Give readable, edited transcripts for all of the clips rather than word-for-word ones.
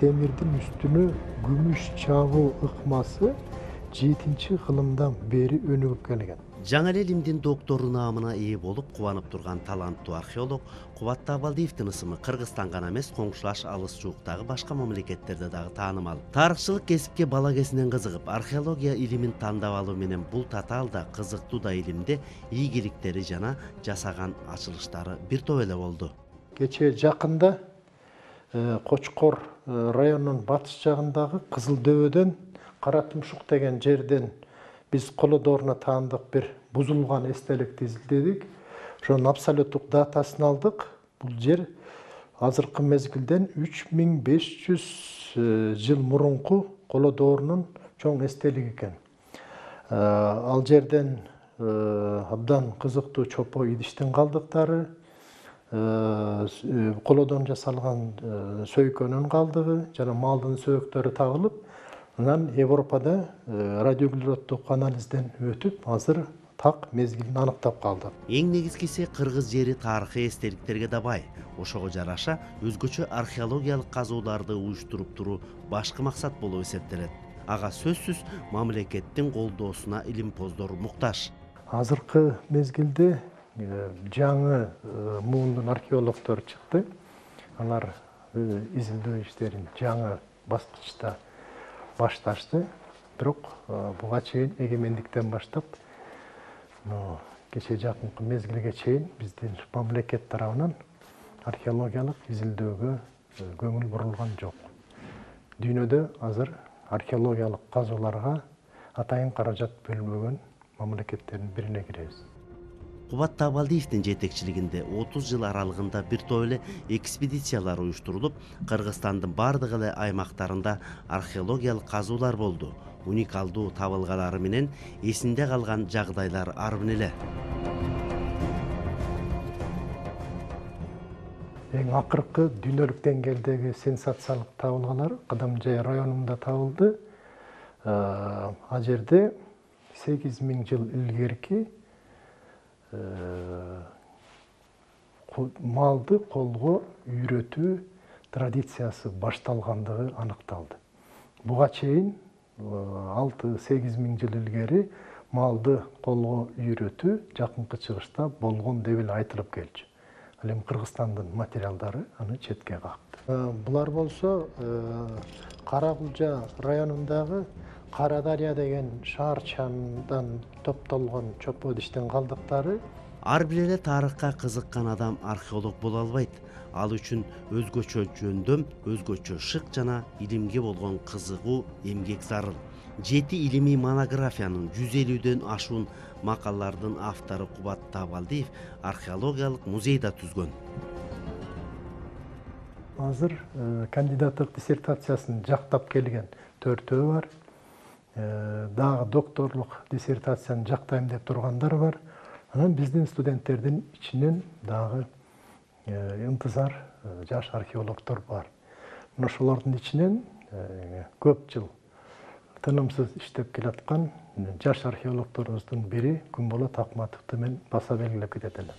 темирдин үстүнө күмүш чагуу ыкмасы 7-кылымдан бери өнүгүп келген. Жаңы эле илимдин доктору наамына ээ болуп кубанып турган таланттуу археолог Кубат Табалдиевдин ысымы Кыргызстан гана эмес, коңшулаш алыс жууктагы башка мамлекеттерде дагы таанымал. Тарыхчылык кесипке бала кезинен кызыгып, археология илимин тандап алуу менен бул татаал да кызыктуу да илимде ийгиликтери жана жасаган ачылыштары бир топ эле болду. Кечээ жакында Кочкор районунун батыш жагындагы Кызылдөбөдөн Кара Тумшук деген жерден biz Колодоруна таандык bir бузулган эстеликти изилдедик. Ошонун абсолюттук датасын алдык. Бул жер азыркы мезгилден 3500 жыл мурунку Колодорунун чоң эстелиги экен. Ал жерден абдан кызыктуу чопо идиштин калдыктары, колодон жасалган сөйкөнүн калдыгы жана малдын сөөктөрү табылып, анан Европада радиоуглероддук анализден өтүп, азыр так мезгилин аныктап калдык. Эң негизгиси кыргыз жери тарыхый эстеликтерге да бай. Ошого жараша өзгөчө археологиялык казууларды уюштуруп туруу башкы максат болуп эсептелет. Ага сөзсүз мамлекеттин колдоосуна илимпоздор муктаж. Азыркы мезгилде жаңы муундун археологдор чыкты. Алар изилдөө иштерин жаңы баскычта башташты. Бирок буга чейин эгемендиктен баштап, кечээ жакынкы мезгилге чейин биздин мамлекет тарабынан археологиялык изилдөөгө көңүл бурулган жок. Дүйнөдө азыр археологиялык казууларга атайын каражат бөлбөгөн мамлекеттердин бирине киребиз. Кубат Табалдиевдин жетекчилигинде 30 жыл аралыгында бир топ эле экспедициялар уюштурулуп, Кыргызстандын бардык эле аймактарында археологиялык казуулар болду. Уникалдуу табылгалары менен эсинде калган жагдайлар арбын эле. Эң акыркы дүйнөлүк деңгээлдеги сенсациялык табылгалар Кадамжай районунда табылды. Ал жерде 8000 жыл илгерки малды колго үйрөтүү традициясы башталгандыгы аныкталды. Буга чейин 6-8 миң жыл илгери малды колго үйрөтүү жакынкы чыгышта болгон деп эле айтылып келчү. Ал эми Кыргызстандын материалдары аны четке какты. Булар болсо Каракулжа районундагы Карадария деген шаарчандан топтолгон чопо идиштин калдыктары. Ар бир эле тарыхка кызыккан адам археолог боло албайт. Ал үчүн өзгөчө жөндөм, өзгөчө шык жана илимге болгон кызыгуу эмгек зарыл. 7 илимий монографиянын 150дөн ашуун макалалардын автору Кубат Табалдиев археологиялык музей да түзгөн. Азыр кандидаттык диссертациясын жактап келген 4-өө бар. Дагы докторлук диссертацияны жактайм деп тургандар бар. Анан биздин студенттердин ичинен дагы ынтызар жаш археологдор бар. Ошолордун ичинен көп жыл тынымсыз иштеп келаткан жаш археологдорубуздун бири Күнболот Акматовду мен баса белгилеп кетет элем.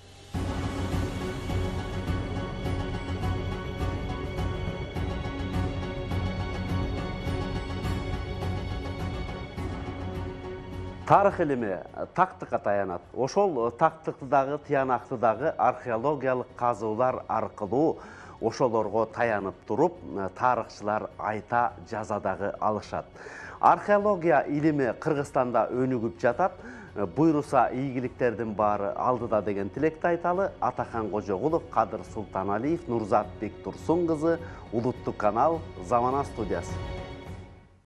Тарых илими тактыкка таянат. Ошол тактыктагы, тыянактыдагы археологиялык казуулар аркылуу ошолорго таянып туруп, тарыхчылар айта жаза дагы алышат. Археология илими Кыргызстанда өнүгүп жатат. Буйруса ийгиликтердин баары алдыда деген тилекти айталы. Атахан Кожогулов, Кадыр Султаналиев, Нурзат Бектурсун кызы, Улуттук канал, Замана студиясы.